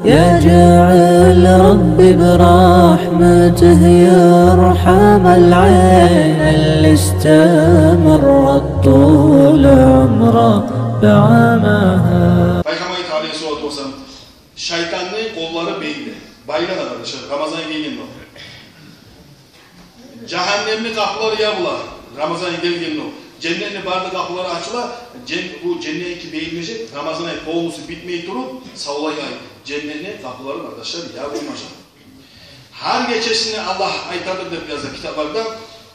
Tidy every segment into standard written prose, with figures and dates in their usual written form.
يا جاعل ربي برحمته يرحم العين اللي استمرت طول عمره بعمها. Peygamber aleyhissalatu vesselam şeytanın kolları belli. Bayrak arkadaşlar Ramazan gelin o. Cehennemli kapıları yapılar. Ramazan gelin o. Cennetin barda kapıları açılar. Bu cennetteki beyinmecek Ramazan ayı boğulusu bitmeyi durup savlayı ayı. Cennetin kapıları arkadaşlar ya bulmaca. Her geçesini Allah aytadır da biraz da kitaplarda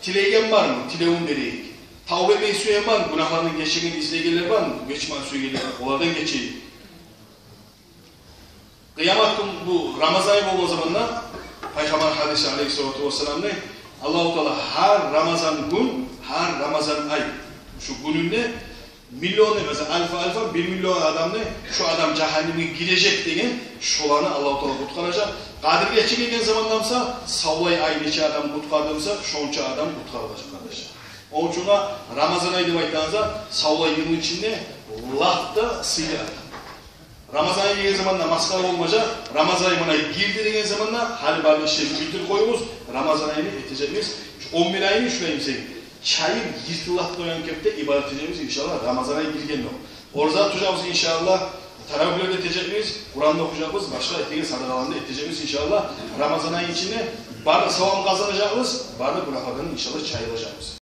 tilegen var mı? Tileğun dereyik. Tavbe etmeyi suya var mı? Günahlarının geçtiğini izleyenler var mı? Geçman suya gelir. Onlardan geçeyim. Kıyamet gün bu Ramazan ayı olduğu zamanla Peygamber hadisi aleyhissalatu vesselam ne? Allah-u Teala her Ramazan gün, her Ramazan ay şu gününde milyon mesela alfa 1 milyon adam ne? Şu adam cehenneme girecek diye şolarını Allah-u Teala kutkaracak. Kadir geçe geldiğin zamanlamsa savlay ay neçe adam kutkardımsa şonça adam kutkarılacak kardeşler. Onun için Ramazan ayı demektenize savlay yılın içinde lafta sıyla. Ramazan ayı geldiği zamanla maskara olmaca, Ramazan ayına girdi dediğin zamanla hali barlı işleri bitir koyumuz, Ramazan ayını eteceğimiz, 11 ayını şurayım sevim. Çayır yırtılatlı oyan köpte ibadet edeceğimiz inşallah Ramazan ayı girgen o. Orada tutacağımız inşallah, teravihleri edeceğimiz, Kur'an'da okuyacağımız, başka ettiğiniz sadakalarında edeceğimiz inşallah Ramazan ayı içinde barda savam kazanacağımız, barda günahlardan inşallah çayılacağımız.